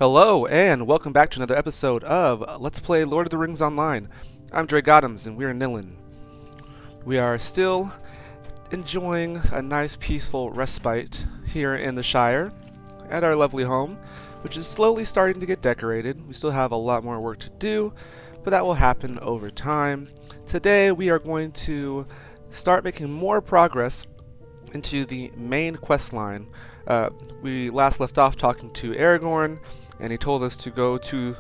Hello, and welcome back to another episode of Let's Play Lord of the Rings Online. I'm Dre Goddams, and we're in Nilin. We are still enjoying a nice, peaceful respite here in the Shire at our lovely home, which is slowly starting to get decorated. We still have a lot more work to do, but that will happen over time. Today, we are going to start making more progress into the main quest line. We last left off talking to Aragorn, and he told us to go to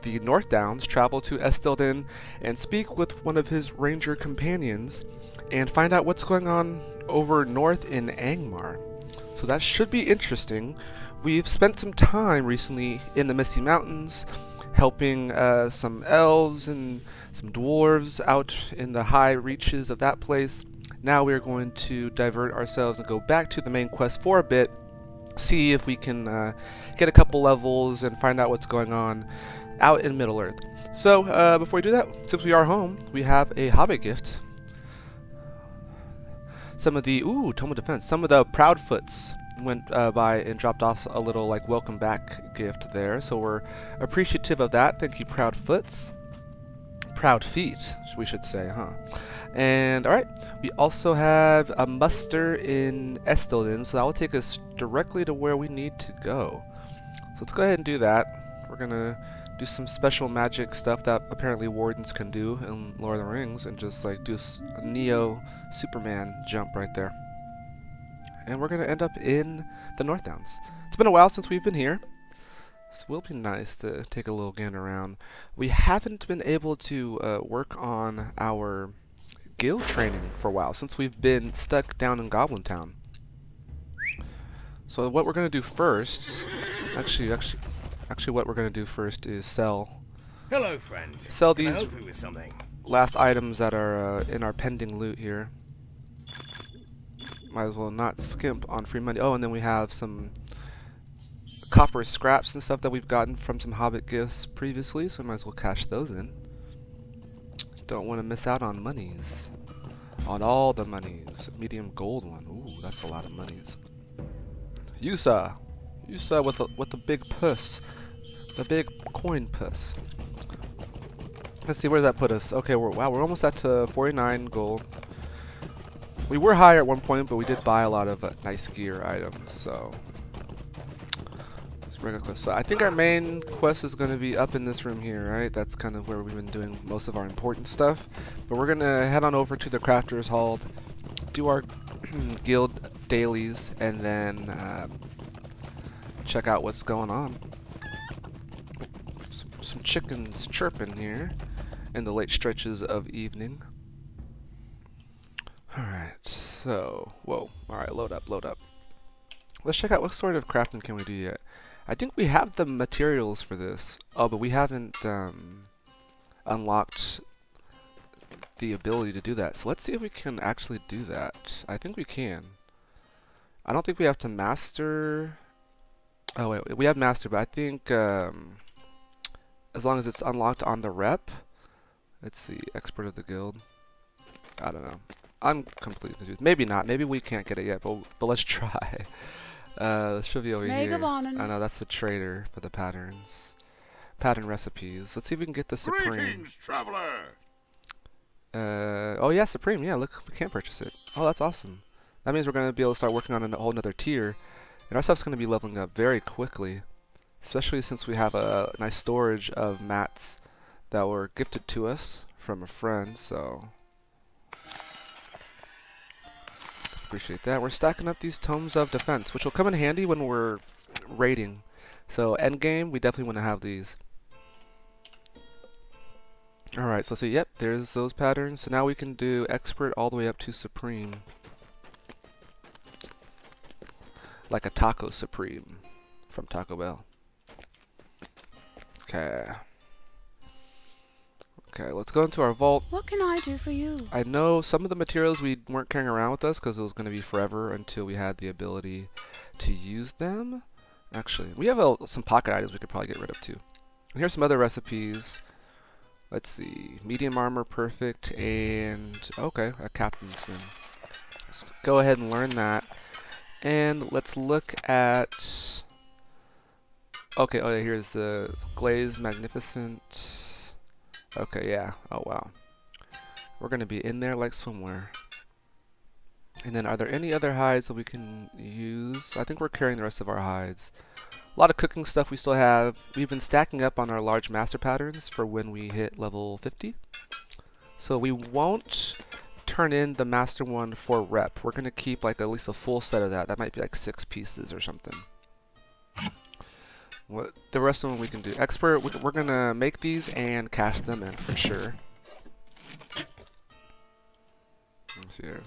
the North Downs, travel to Estelden, and speak with one of his ranger companions, and find out what's going on over north in Angmar. So that should be interesting. We've spent some time recently in the Misty Mountains, helping some elves and some dwarves out in the high reaches of that place. Now we're going to divert ourselves and go back to the main quest for a bit, see if we can get a couple levels and find out what's going on out in Middle-earth. So before we do that, since we are home, we have a Hobbit gift. Some of the Tome of Defense. Some of the Proudfoots went by and dropped off a little welcome back gift there, so we're appreciative of that. Thank you, Proudfoots. Proud feet, we should say, huh? And alright, we also have a muster in Estelden, so that will take us directly to where we need to go. So let's go ahead and do that. We're gonna do some special magic stuff that apparently wardens can do in Lord of the Rings, and just do a Neo Superman jump right there. And we're gonna end up in the North Downs. It's been a while since we've been here, so it will be nice to take a little gander around. We haven't been able to work on our guild training for a while, since we've been stuck down in Goblin Town. So what we're going to do first, actually what we're going to do first is sell. Hello, friend. Sell Can I these help you with something? last items that are in our pending loot here. Might as well not skimp on free money. Oh, and then we have some copper scraps and stuff that we've gotten from some Hobbit gifts previously, so we might as well cash those in. Don't want to miss out on monies. On all the monies. Medium gold one. Ooh, that's a lot of monies. Yusa with the big purse. The big coin purse. Let's see, where does that put us? Okay, we're almost at 49 gold. We were higher at one point, but we did buy a lot of nice gear items, so so I think our main quest is going to be up in this room here, right? That's kind of where we've been doing most of our important stuff. But we're going to head on over to the Crafter's Hall, do our guild dailies, and then check out what's going on. Some chickens chirping here in the late stretches of evening. Alright, so, whoa, alright, load up. Let's check out what sort of crafting can we do yet. I think we have the materials for this. Oh, but we haven't unlocked the ability to do that. So let's see if we can actually do that. I think we can. I don't think we have to master. Oh wait, we have master, but I think as long as it's unlocked on the rep. Let's see, expert of the guild. I don't know. I'm completely confused. Maybe not. Maybe we can't get it yet, but let's try. This should be over here. I know that's the trader for the patterns. Pattern recipes. Let's see if we can get the Supreme. Greetings, traveler. Oh yeah, Supreme. Yeah, look, we can purchase it. Oh, that's awesome. That means we're going to be able to start working on a whole nother tier. And our stuff's going to be leveling up very quickly. Especially since we have a nice storage of mats that were gifted to us from a friend, so appreciate that. We're stacking up these Tomes of Defense, which will come in handy when we're raiding. So endgame, we definitely want to have these. Alright, so let's see, yep, there's those patterns. So now we can do Expert all the way up to Supreme. Like a Taco Supreme from Taco Bell. Okay. Okay, let's go into our vault. What can I do for you? I know some of the materials we weren't carrying around with us because it was going to be forever until we had the ability to use them. Actually, we have some pocket items we could probably get rid of too. And here's some other recipes. Let's see, medium armor, perfect, and okay, a captain's skin. Let's go ahead and learn that. And let's look at Okay, oh yeah, here's the Glaze Magnificent. Okay, yeah. Oh wow. We're gonna be in there like swimwear. And then are there any other hides that we can use? I think we're carrying the rest of our hides. A lot of cooking stuff we still have. We've been stacking up on our large master patterns for when we hit level 50. So we won't turn in the master one for rep. We're gonna keep like at least a full set of that. That might be like 6 pieces or something. What the rest of them we can do. Expert, we're gonna make these and cash them in for sure. Let's see here.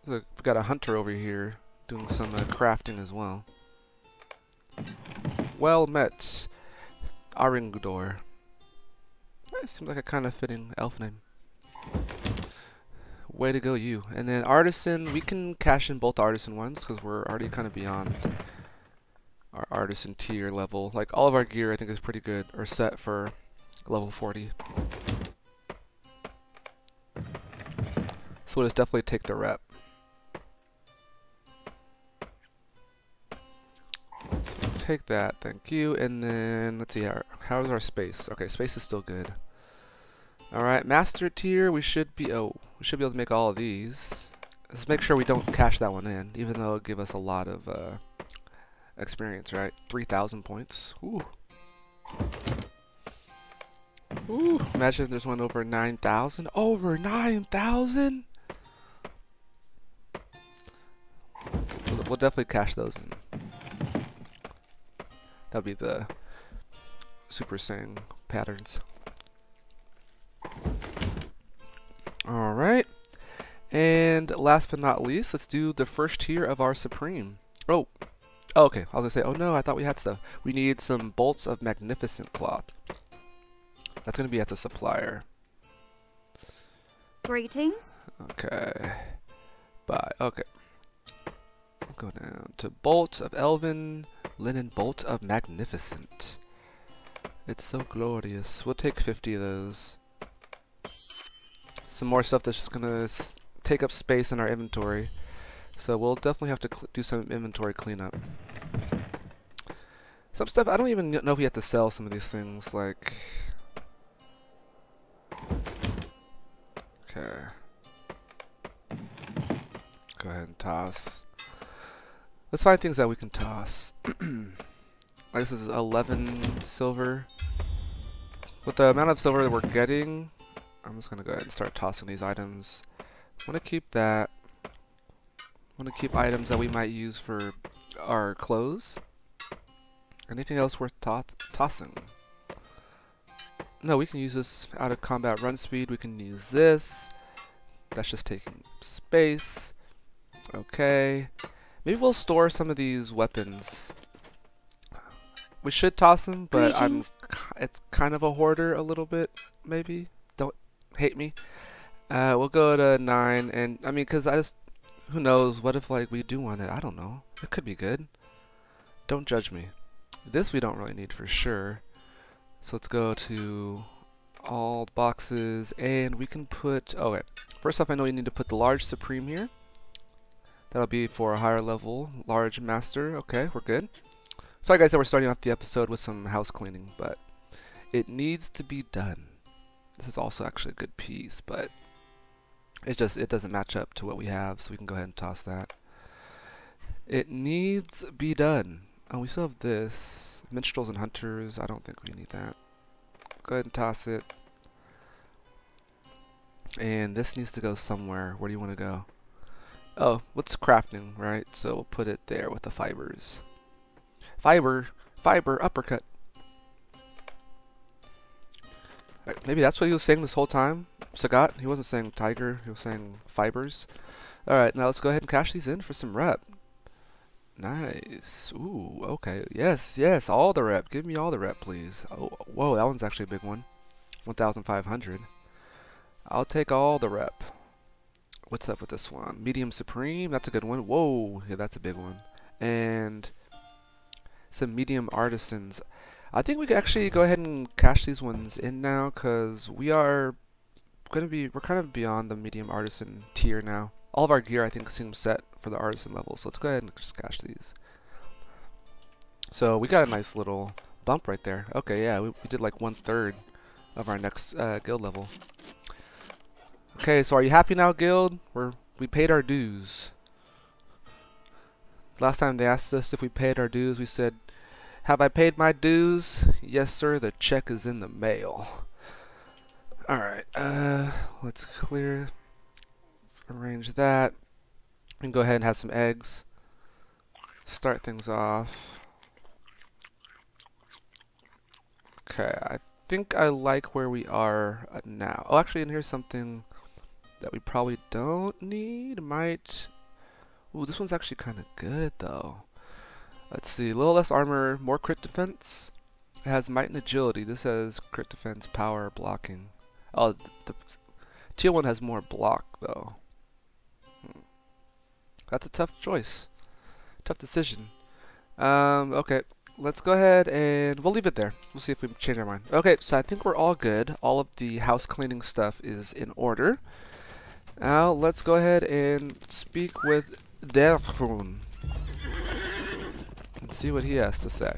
Look, we've got a hunter over here doing some crafting as well. Well met, Aringudor. Seems like a kind of fitting elf name. Way to go, you. And then artisan, we can cash in both artisan ones because we're already kind of beyond our artisan tier level. Like all of our gear I think is pretty good or set for level 40. So we'll just definitely take the rep. Take that, thank you. And then let's see, how's our space? Okay, space is still good. Alright, master tier, we should be able to make all of these. Let's make sure we don't cash that one in, even though it'll give us a lot of experience, right? 3,000 points. Ooh. Ooh, imagine if there's one over 9,000. Over 9,000? We'll definitely cash those in. That'll be the Super Saiyan patterns. Alright. And last but not least, let's do the first tier of our Supreme. Oh, okay. I was gonna say, oh no, I thought we had stuff. We need some bolts of magnificent cloth. That's gonna be at the supplier. Greetings. Okay. Bye. Okay. Go down to bolt of elven, linen bolt of magnificent. It's so glorious. We'll take 50 of those. Some more stuff that's just gonna take up space in our inventory. So we'll definitely have to do some inventory cleanup. Some stuff, I don't even know if we have to sell some of these things, like... Okay. Go ahead and toss. Let's find things that we can toss. This is 11 silver. With the amount of silver that we're getting, I'm just gonna go ahead and start tossing these items. I want to keep that. I want to keep items that we might use for our clothes. Anything else worth tossing? No, we can use this out of combat run speed. We can use this. That's just taking space. Okay. Maybe we'll store some of these weapons. We should toss them, but it's kind of a hoarder a little bit, maybe. Don't hate me. We'll go to 9, and I mean, cause who knows? What if like we do want it? I don't know. It could be good. Don't judge me. This we don't really need for sure. So let's go to all boxes, and we can put. Okay. First off, I know we need to put the large supreme here. That'll be for a higher level large master. Okay, we're good. Sorry guys that we're starting off the episode with some house cleaning, but it needs to be done. This is also actually a good piece, but it doesn't match up to what we have, so we can go ahead and toss that. It needs to be done. Oh, we still have this. Minstrels and Hunters, I don't think we need that. Go ahead and toss it. And this needs to go somewhere. Where do you want to go? Oh, what's crafting, right? So we'll put it there with the fibers. Fiber, uppercut. Maybe that's what he was saying this whole time. Sagat, he wasn't saying tiger, he was saying fibers. Alright, now let's go ahead and cash these in for some rep. Nice. Ooh, okay. Yes, all the rep. Give me all the rep, please. Oh, whoa, that one's actually a big one. 1,500. I'll take all the rep. What's up with this one? Medium Supreme, that's a good one. Whoa, yeah, that's a big one. And some medium artisans. I think we could actually go ahead and cash these ones in now, because we're kind of beyond the medium artisan tier now. All of our gear I think seems set for the artisan level, so let's go ahead and just cash these. So we got a nice little bump right there. Okay, yeah, we did like 1/3 of our next guild level. Okay, so are you happy now, guild? We paid our dues. Last time they asked us if we paid our dues, we said, "Have I paid my dues?" "Yes, sir, the check is in the mail." Alright, let's clear. Let's arrange that. We can go ahead and have some eggs. Start things off. Okay, I think I like where we are now. Oh, actually, and here's something that we probably don't need. Might. Ooh, this one's actually kind of good, though. Let's see. A little less armor, more crit defense. It has might and agility. This has crit defense, power, blocking. Oh, the teal one has more block, though. That's a tough choice. Tough decision. Okay. Let's go ahead and we'll leave it there. We'll see if we change our mind. Okay, so I think we're all good. All of the house cleaning stuff is in order. Now let's go ahead and speak with Derfrun and see what he has to say.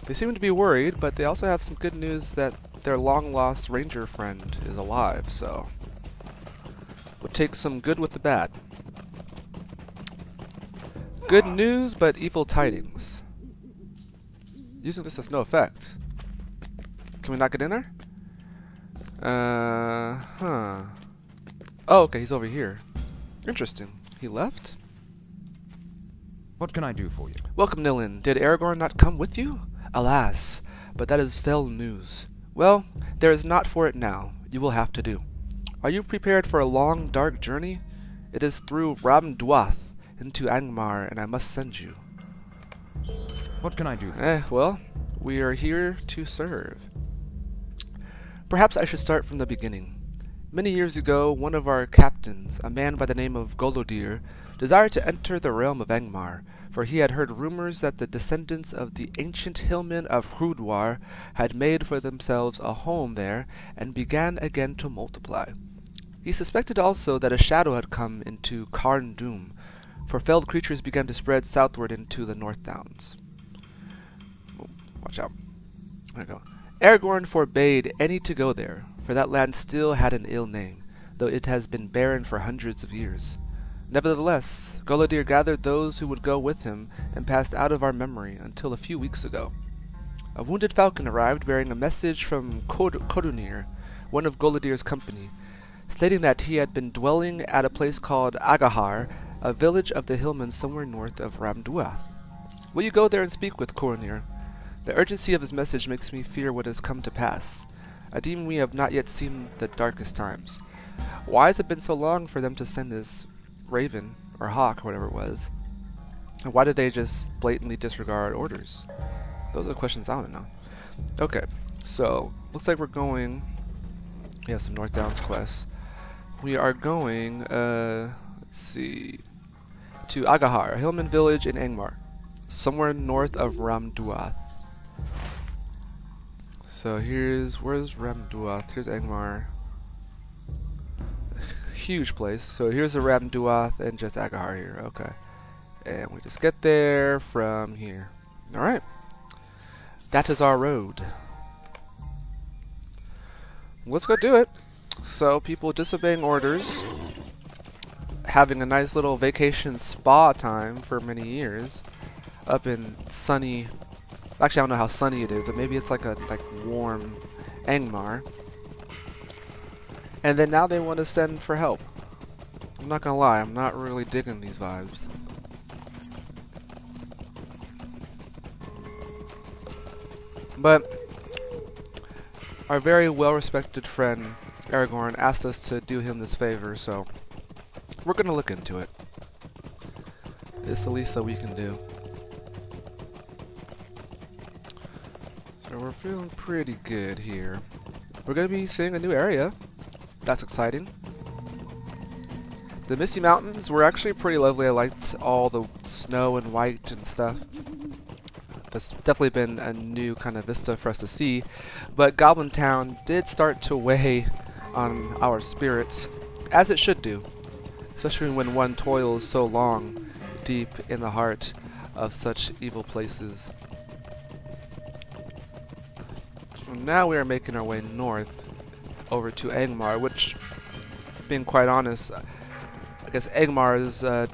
They seem to be worried, but they also have some good news that their long-lost ranger friend is alive, so we'll take some good with the bad. Good news, but evil tidings. Using this has no effect. Can we not get in there? Oh, okay, he's over here. Interesting. He left? What can I do for you? Welcome, Nilin. Did Aragorn not come with you? Alas, but that is fell news. Well, there is naught for it now. You will have to do. Are you prepared for a long, dark journey? It is through Ramduath into Angmar, and I must send you. What can I do for you? Well, we are here to serve. Perhaps I should start from the beginning. Many years ago, one of our captains, a man by the name of Golodir, desired to enter the realm of Angmar, for he had heard rumors that the descendants of the ancient hillmen of Hrudwar had made for themselves a home there, and began again to multiply. He suspected also that a shadow had come into Carn Dûm, for felled creatures began to spread southward into the North Downs. Oh, watch out. There we go. Aragorn forbade any to go there, for that land still had an ill name, though it has been barren for hundreds of years. Nevertheless, Golodir gathered those who would go with him, and passed out of our memory until a few weeks ago. A wounded falcon arrived bearing a message from Kodunir, one of Golodir's company, stating that he had been dwelling at a place called Agahar, a village of the hillmen somewhere north of Ramduath. Will you go there and speak with Kodunir? The urgency of his message makes me fear what has come to pass. I deem we have not yet seen the darkest times. Why has it been so long for them to send this raven, or hawk, or whatever it was? And why did they just blatantly disregard orders? Those are the questions I want to know. Okay, so, looks like we're going... We have some North Downs quests. We are going, let's see... to Agahar, a hillman village in Angmar, somewhere north of Ramduath. So where's Ramduath? Here's Angmar. Huge place. So here's the Ramduath and just Agahar here. Okay. And we just get there from here. Alright. That is our road. Let's go do it. So people disobeying orders, having a nice little vacation spa time for many years up in sunny... Actually, I don't know how sunny it is, but maybe it's like warm Angmar. And then now they want to send for help. I'm not gonna lie, I'm not really digging these vibes. But our very well-respected friend Aragorn asked us to do him this favor, so we're gonna look into it. It's the least that we can do. So we're feeling pretty good here. We're gonna be seeing a new area. That's exciting. The Misty Mountains were actually pretty lovely. I liked all the snow and white and stuff. That's definitely been a new kind of vista for us to see. But Goblin Town did start to weigh on our spirits, as it should do. Especially when one toils so long deep in the heart of such evil places. And now we are making our way north over to Angmar, which, being quite honest, I guess Angmar is a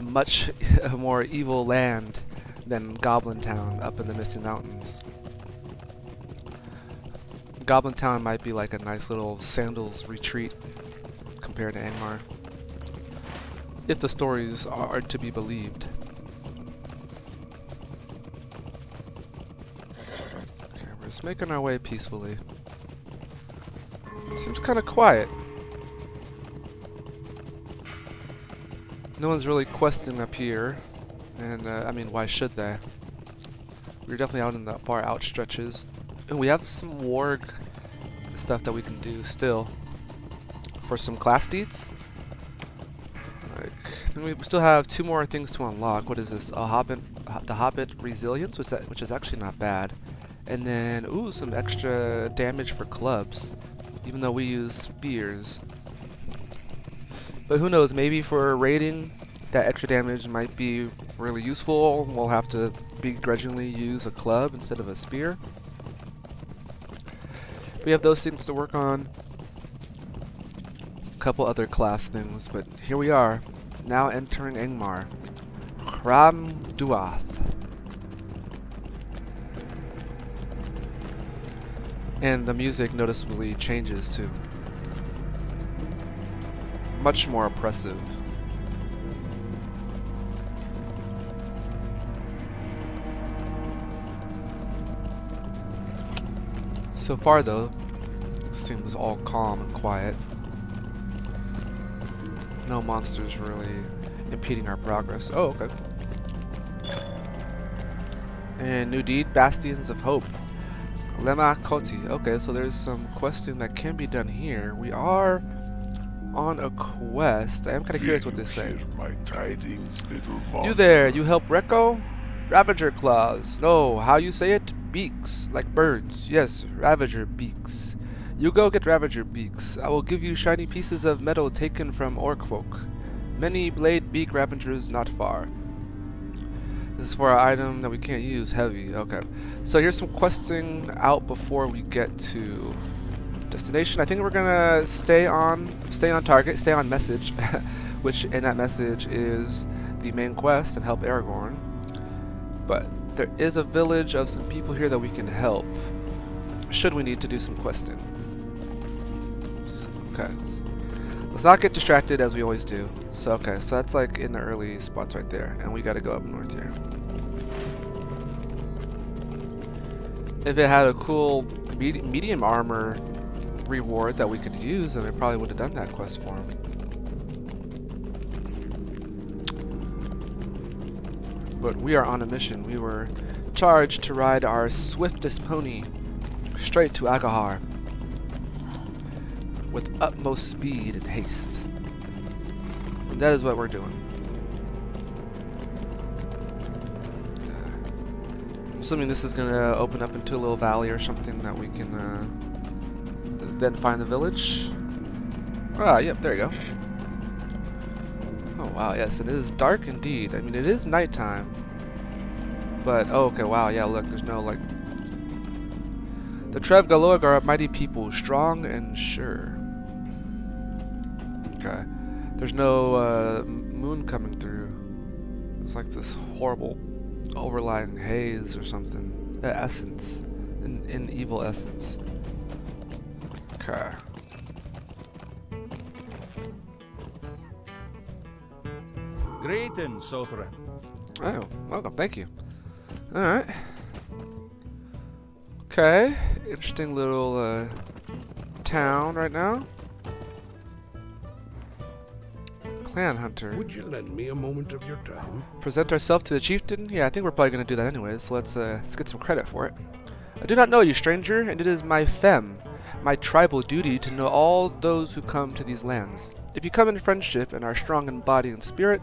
much more evil land than Goblin Town up in the Misty Mountains. Goblin Town might be like a nice little sandals retreat compared to Angmar, if the stories are to be believed. Okay, we're just making our way peacefully. Seems kind of quiet. No one's really questing up here, and I mean, why should they? We're definitely out in the far out stretches. And we have some warg stuff that we can do still for some class deeds. Like, and we still have 2 more things to unlock. What is this? The Hobbit Resilience, which is actually not bad. And then, ooh, some extra damage for clubs, even though we use spears. But who knows, maybe for raiding, that extra damage might be really useful. We'll have to begrudgingly use a club instead of a spear. We have those things to work on. A couple other class things, but here we are, now entering Angmar. Cram Duath. And the music noticeably changes too. Much more oppressive. So far though, it seems all calm and quiet. No monsters really impeding our progress. Oh, okay. And new deed, Bastions of Hope. Lema Koti. Okay, so there's some questing that can be done here. We are on a quest. I am kind of curious what this says. You there, you help Rekko? Ravager claws. No, how you say it? Beaks, like birds. Yes, Ravager beaks. You go get Ravager beaks. I will give you shiny pieces of metal taken from Orcfolk. Many blade beak Ravagers not far. This is for our item that we can't use. Heavy. Okay. So here's some questing out before we get to destination. I think we're gonna stay on target, stay on message, which in that message is the main quest and help Aragorn. But there is a village of some people here that we can help, should we need to do some questing. Okay. Let's not get distracted as we always do. So okay, so that's like in the early spots right there, and we gotta go up north here. If it had a cool medium armor reward that we could use, then I probably would have done that quest for him. But we are on a mission. We were charged to ride our swiftest pony straight to Agahar with utmost speed and haste. And that is what we're doing. I'm assuming this is going to open up into a little valley or something that we can then find the village. Ah, yep, there you go. Oh wow, yes, it is dark indeed. I mean, it is nighttime. But, oh, okay, wow, yeah, look, there's no, like... The Trev Galorg are a mighty people, strong and sure. Okay. There's no moon coming through. It's like this horrible overlying haze or something. Essence. An evil essence. Okay. Greetings, Sothran. Oh, welcome, thank you. Alright. Okay, interesting little town right now. Clan Hunter. Would you lend me a moment of your time? Present ourselves to the chieftain? Yeah, I think we're probably going to do that anyways, so let's get some credit for it. I do not know you, stranger, and it is my my tribal duty to know all those who come to these lands. If you come in friendship and are strong in body and spirit,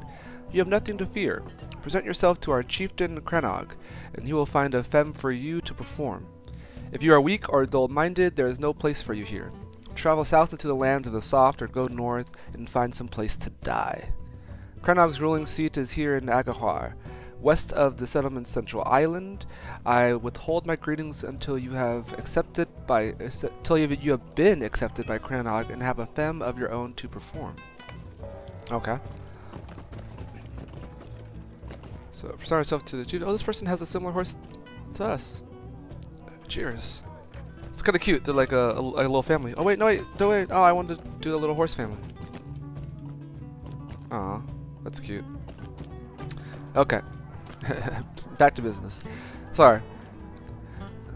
you have nothing to fear. Present yourself to our chieftain Crannog, and he will find a femme for you to perform. If you are weak or dull-minded, there is no place for you here. Travel south into the lands of the soft, or go north and find some place to die. Crannog's ruling seat is here in Agahar, west of the settlement's central island. I withhold my greetings until you have you have been accepted by Crannog and have a femme of your own to perform. Okay. So present ourselves to the Jude. Oh, this person has a similar horse to us. Cheers. It's kind of cute. They're like a little family. Oh wait, no wait, no wait. Oh, I wanted to do the little horse family. Aw, that's cute. Okay. Back to business. Sorry.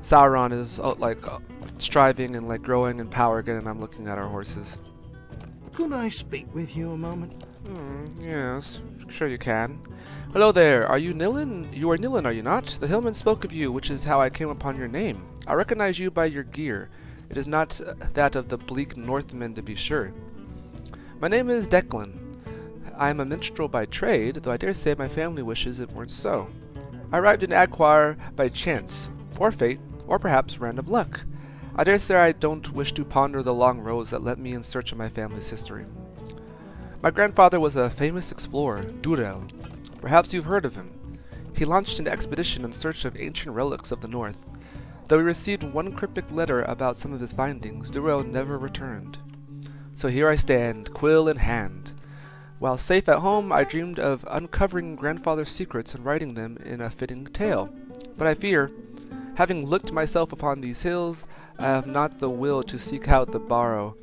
Sauron is striving and like growing in power again, and I'm looking at our horses. Could I speak with you a moment? Yes, sure you can. Hello there, are you Nilin? You are Nilin, are you not? The hillman spoke of you, which is how I came upon your name. I recognize you by your gear. It is not that of the bleak Northmen, to be sure. My name is Declan. I am a minstrel by trade, though I dare say my family wishes it weren't so. I arrived in Agmar by chance, or fate, or perhaps random luck. I dare say I don't wish to ponder the long roads that led me in search of my family's history. My grandfather was a famous explorer, Durel. Perhaps you've heard of him. He launched an expedition in search of ancient relics of the north. Though he received one cryptic letter about some of his findings, Durel never returned. So here I stand, quill in hand. While safe at home, I dreamed of uncovering grandfather's secrets and writing them in a fitting tale. But I fear, having looked myself upon these hills, I have not the will to seek out the barrow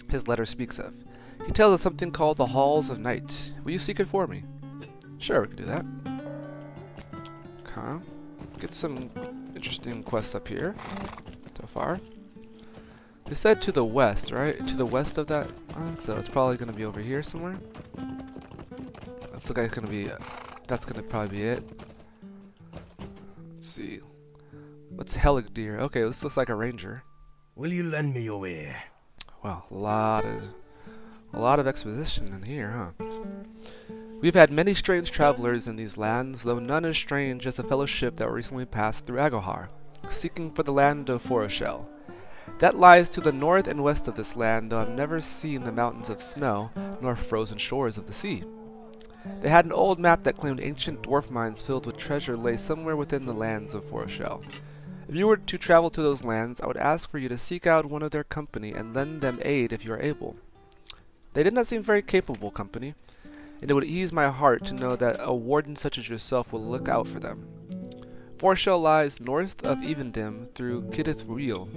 his letter speaks of. He tells us something called the Halls of Night. Will you seek it for me? Sure, we can do that. Okay. Get some interesting quests up here so far. They said to the west, right? To the west of that. So it's probably going to be over here somewhere. Looks like it's going to be. That's going to probably be it. Let's see. What's Heligdeer? Okay, this looks like a ranger. Will you lend me your ear? Wow, a lot of exposition in here, huh? We've had many strange travelers in these lands, though none as strange as the fellowship that recently passed through Agohar, seeking for the land of Foroshel. That lies to the north and west of this land, though I've never seen the mountains of snow, nor frozen shores of the sea. They had an old map that claimed ancient dwarf mines filled with treasure lay somewhere within the lands of Foroshel. If you were to travel to those lands, I would ask for you to seek out one of their company and lend them aid if you are able. They did not seem very capable company, and it would ease my heart to know that a warden such as yourself will look out for them. Foroshel lies north of Evendim through Kidith Reel.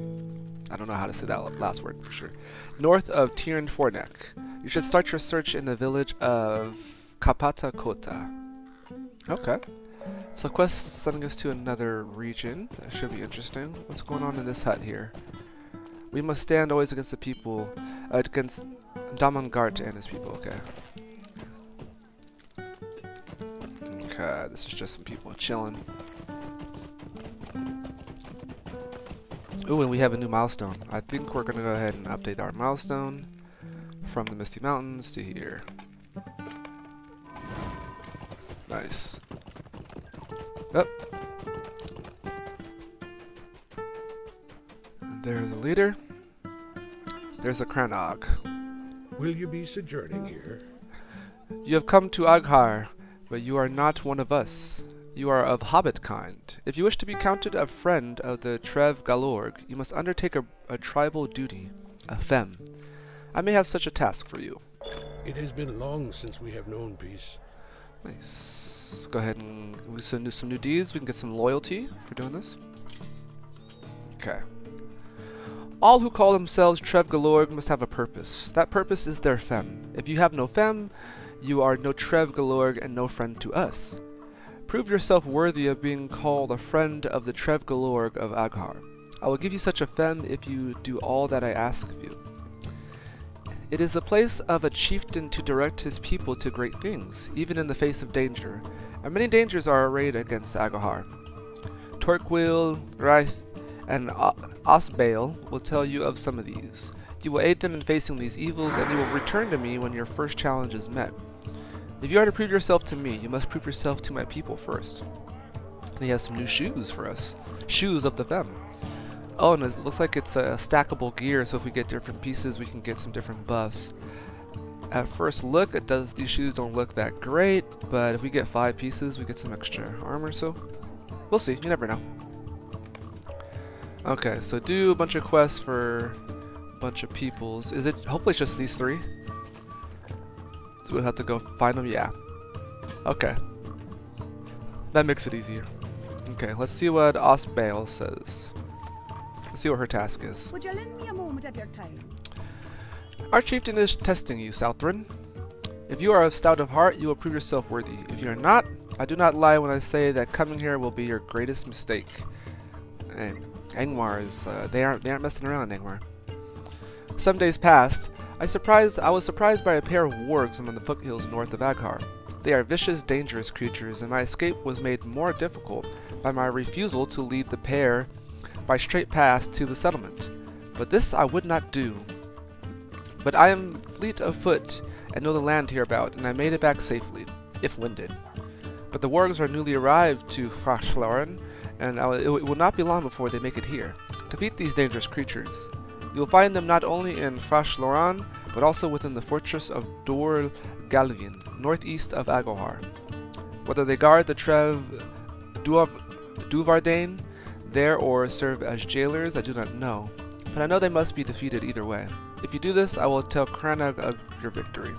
I don't know how to say that last word for sure. North of Tirn Fornek. You should start your search in the village of Kapata Kota. Okay. So quest sending us to another region. That should be interesting. What's going on in this hut here? We must stand always against the people, against Damangart and his people. Okay. Okay, this is just some people chilling. Ooh, and we have a new milestone. I think we're gonna go ahead and update our milestone from the Misty Mountains to here. Nice. Up. There's a leader. There's a Crannog. Will you be sojourning here? You have come to Aghar, but you are not one of us. You are of Hobbit kind. If you wish to be counted a friend of the Trev Galorg, you must undertake a tribal duty, a femme. I may have such a task for you. It has been long since we have known peace. Nice. Let's go ahead and we do some new deeds. We can get some loyalty for doing this. Okay. All who call themselves Trev Galorg must have a purpose. That purpose is their femme. If you have no femme, you are no Trev Galorg and no friend to us. Prove yourself worthy of being called a friend of the Trev Galorg of Aghar. I will give you such a femme if you do all that I ask of you. It is the place of a chieftain to direct his people to great things, even in the face of danger, and many dangers are arrayed against Aghar. Torquil, Raith, and Osbale will tell you of some of these. You will aid them in facing these evils, and you will return to me when your first challenge is met. If you are to prove yourself to me, you must prove yourself to my people first. And he has some new shoes for us. Shoes of the femme. Oh, and it looks like it's a stackable gear, so if we get different pieces, we can get some different buffs. At first look, these shoes don't look that great, but if we get 5 pieces, we get some extra armor, so we'll see. You never know. Okay, so do a bunch of quests for a bunch of peoples. Is it, hopefully it's just these 3? So we'll have to go find them? Yeah. Okay. That makes it easier. Okay, let's see what Osbale says. Let's see what her task is. Would you lend me a moment of your time? Our chieftain is testing you, Southron. If you are stout of heart, you will prove yourself worthy. If you are not, I do not lie when I say that coming here will be your greatest mistake. And Angmar is, they aren't messing around, Angmar. Some days passed. I was surprised by a pair of wargs among the foothills north of Aghar. They are vicious, dangerous creatures, and my escape was made more difficult by my refusal to lead the pair by straight paths to the settlement. But this I would not do. But I am fleet of foot and know the land hereabout, and I made it back safely, if winded. But the wargs are newly arrived to Frachlaren, and it will not be long before they make it here. Defeat these dangerous creatures. You will find them not only in Frachlaren, but also within the fortress of Dor Galvin, northeast of Aghar. Whether they guard the Trev Duvardain there or serve as jailers, I do not know, but I know they must be defeated either way. If you do this, I will tell Cranach of your victory.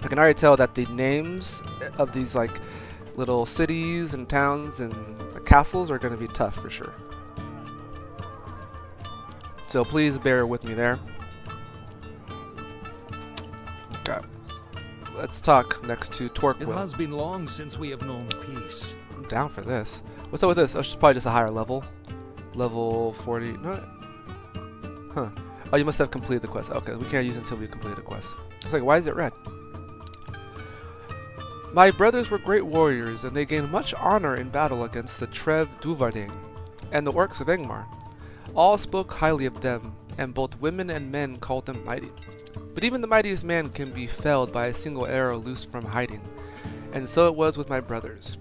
I can already tell that the names of these like little cities and towns and castles are going to be tough for sure. So please bear with me there. Okay. Let's talk next to Torquil. It has been long since we have known peace. I'm down for this. What's up with this? Oh, it's probably just a higher level. Level 40. No. Huh. Oh, you must have completed the quest. Okay, we can't use it until we complete the quest. It's like, why is it red? My brothers were great warriors, and they gained much honor in battle against the Trev Duvardain and the orcs of Angmar. All spoke highly of them, and both women and men called them mighty. But even the mightiest man can be felled by a single arrow loosed from hiding, and so it was with my brothers.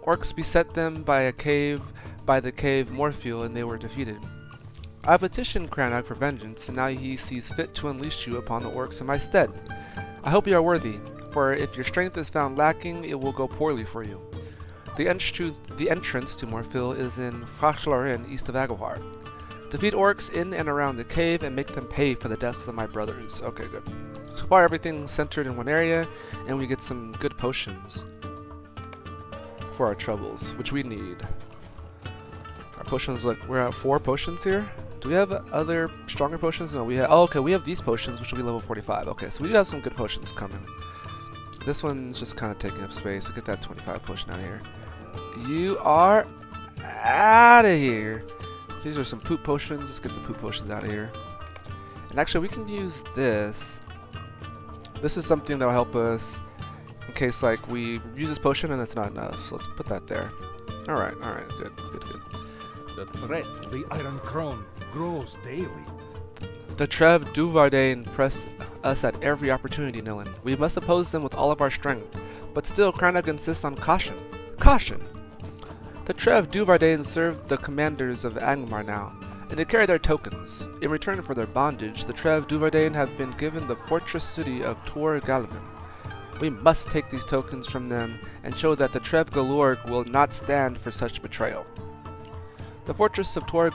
Orcs beset them by the cave Morfiel, and they were defeated. I petitioned Cranach for vengeance, and now he sees fit to unleash you upon the orcs in my stead. I hope you are worthy, for if your strength is found lacking, it will go poorly for you. The entrance to Morfiel is in Frachlaren, east of Aghar. Defeat orcs in and around the cave and make them pay for the deaths of my brothers. Okay, good. So far everything's centered in one area, and we get some good potions for our troubles, which we need. Our potions, like, we're at 4 potions here. Do we have other stronger potions? No, we have, oh, okay, we have these potions, which will be level 45. Okay, so we do have some good potions coming. This one's just kind of taking up space. We'll get that 25 potion out of here. You are out of here. These are some poop potions. Let's get the poop potions out of here. And actually, we can use this. This is something that will help us in case, like, we use this potion and it's not enough. So let's put that there. Alright, good. The threat of the Iron Crown grows daily. The Trev Duvardain press us at every opportunity, Nilin. We must oppose them with all of our strength. But still, Cranach insists on caution. Caution! The Trev Duvardain serve the commanders of Angmar now, and they carry their tokens. In return for their bondage, the Trev Duvardain have been given the fortress city of Tor Galvin. We must take these tokens from them and show that the Trev Galorg will not stand for such betrayal. The fortress of Tor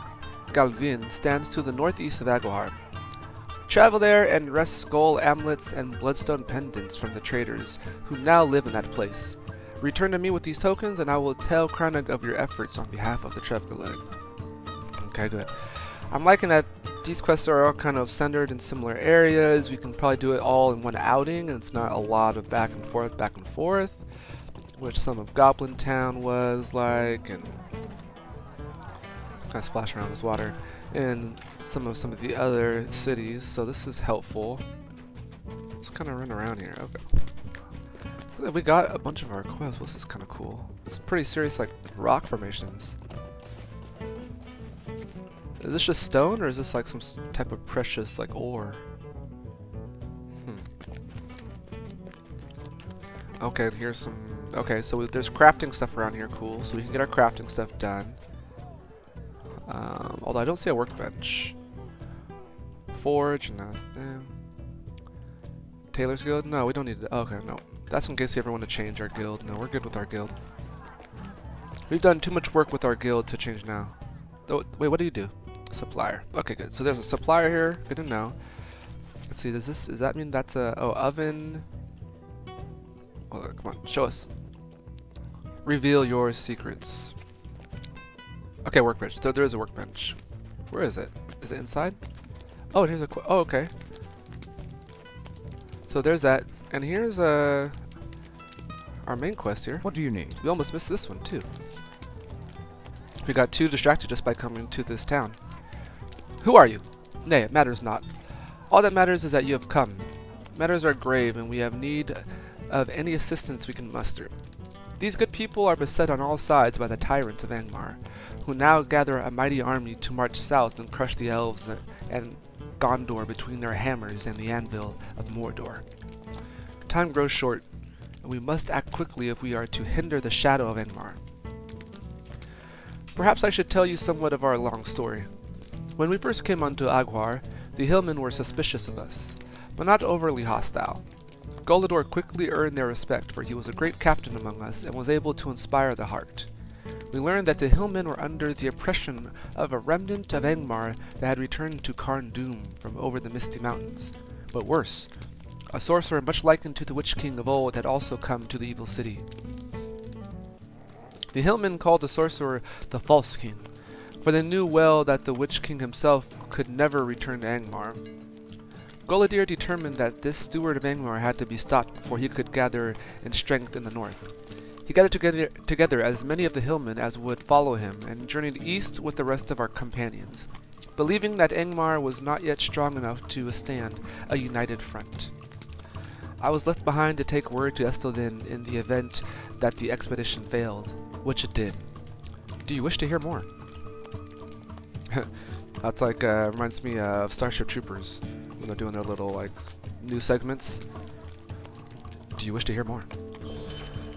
Galvin stands to the northeast of Aghar. Travel there and wrest skull amulets and bloodstone pendants from the traders who now live in that place. Return to me with these tokens, and I will tell Cranach of your efforts on behalf of the Trev Galorg. Okay, good. I'm liking that these quests are all kind of centered in similar areas. We can probably do it all in one outing, and it's not a lot of back and forth, which some of Goblin Town was like, and kind of splash around this water, and some of the other cities. So this is helpful. Let's kind of run around here. Okay. We got a bunch of our quests. This is kind of cool. It's pretty serious, like rock formations. Is this just stone, or is this like some type of precious, like, ore? Okay, and here's some... Okay, so there's crafting stuff around here, cool. So we can get our crafting stuff done. Although I don't see a workbench. Forge, nothing. Taylor's Guild? No, we don't need to. Okay, no. That's in case you ever want to change our guild. No, we're good with our guild. We've done too much work with our guild to change now. Oh, wait, what do you do? Supplier. Okay, good. So there's a supplier here. Good to know. Let's see, does that mean that's a, oh, oven? Oh, come on, show us. Reveal your secrets. Okay, workbench. So there is a workbench. Where is it? Is it inside? Oh, and here's a oh, okay. So there's that. And here's our main quest here. What do you need? We almost missed this one too. We got too distracted just by coming to this town. Who are you? Nay, it matters not. All that matters is that you have come. Matters are grave, and we have need of any assistance we can muster. These good people are beset on all sides by the tyrants of Angmar, who now gather a mighty army to march south and crush the elves and Gondor between their hammers and the anvil of Mordor. Time grows short, and we must act quickly if we are to hinder the Shadow of Angmar. Perhaps I should tell you somewhat of our long story. When we first came onto Aguar, the hillmen were suspicious of us, but not overly hostile. Goldador quickly earned their respect, for he was a great captain among us and was able to inspire the heart. We learned that the hillmen were under the oppression of a remnant of Angmar that had returned to Carn Dûm from over the misty mountains. But worse, a sorcerer much likened to the Witch King of old had also come to the evil city. The hillmen called the sorcerer the False King, for they knew well that the Witch King himself could never return to Angmar. Guladir determined that this steward of Angmar had to be stopped before he could gather in strength in the north. He gathered together as many of the hillmen as would follow him, and journeyed east with the rest of our companions, believing that Angmar was not yet strong enough to withstand a united front. I was left behind to take word to Estelden in the event that the expedition failed, which it did. Do you wish to hear more? That's like, reminds me of Starship Troopers, when they're doing their little, like, news segments. Do you wish to hear more?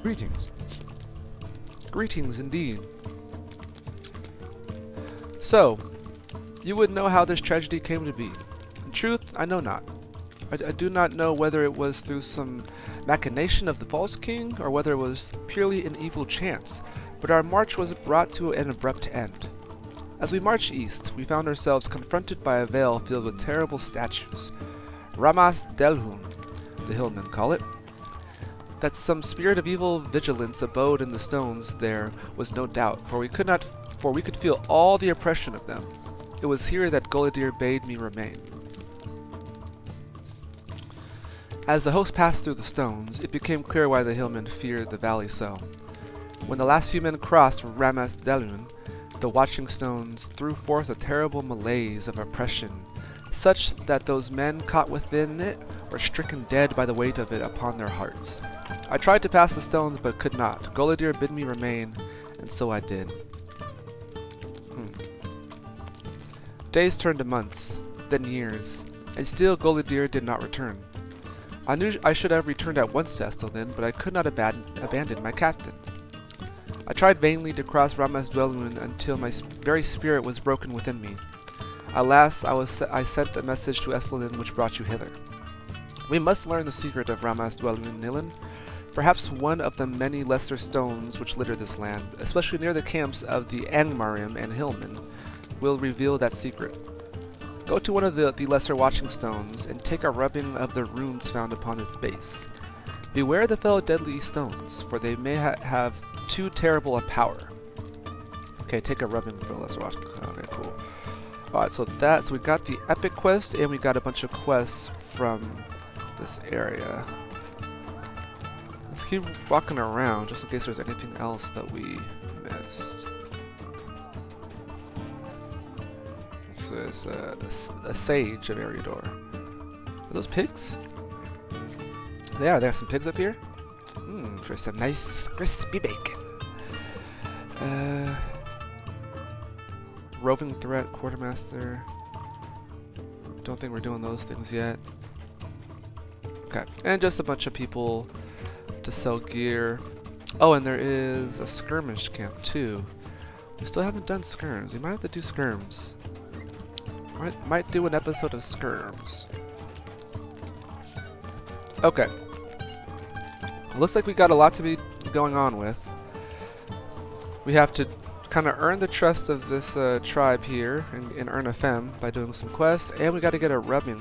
Greetings. Greetings, indeed. So, you would know how this tragedy came to be. In truth, I know not. I do not know whether it was through some machination of the False King, or whether it was purely an evil chance, but our march was brought to an abrupt end. As we marched east, we found ourselves confronted by a vale filled with terrible statues. Ramas Delhun, the hillmen call it. That some spirit of evil vigilance abode in the stones there was no doubt, for we could feel all the oppression of them. It was here that Guladir bade me remain. As the host passed through the stones, it became clear why the hillmen feared the valley so. When the last few men crossed Ramas Delhun, the watching stones threw forth a terrible malaise of oppression, such that those men caught within it were stricken dead by the weight of it upon their hearts. I tried to pass the stones, but could not. Guladir bid me remain, and so I did. Days turned to months, then years, and still Guladir did not return. I knew I should have returned at once to Estelden, but I could not abandon my captain. I tried vainly to cross Ramas Delhun until my very spirit was broken within me. Alas, I sent a message to Estelden which brought you hither. We must learn the secret of Ramas Delhun, Nilin. Perhaps one of the many lesser stones which litter this land, especially near the camps of the Angmarim and hillmen, will reveal that secret. Go to one of the lesser watching stones and take a rubbing of the runes found upon its base. Beware the fellow deadly stones, for they may have too terrible a power. Okay, take a rubbing for the lesser watching. Okay, cool. Alright, so we got the epic quest, and we got a bunch of quests from this area. Let's keep walking around, just in case there's anything else that we missed. This is a sage of Eriador. Are those pigs? They are. They have some pigs up here. For some nice crispy bacon. Roving threat, quartermaster. Don't think we're doing those things yet. Okay, and just a bunch of people to sell gear. Oh, and there is a skirmish camp too. We still haven't done skirms. We might have to do skirms. Might do an episode of skirms. Okay. Looks like we got a lot to be going on with. We have to kind of earn the trust of this tribe here and earn a femme by doing some quests, and we got to get a rubbing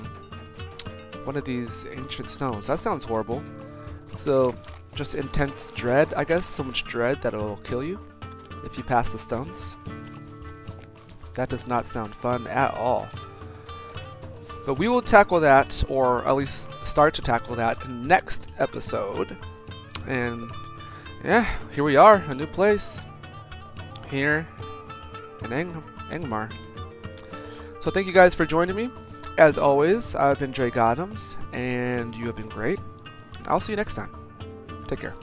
one of these ancient stones. That sounds horrible. So just intense dread, I guess. So much dread that it'll kill you if you pass the stones. That does not sound fun at all. But we will tackle that, or at least start to tackle that next episode. And yeah, here we are, a new place here in Angmar. So thank you guys for joining me. As always, I've been Drake Adams, and you have been great. I'll see you next time. Take care.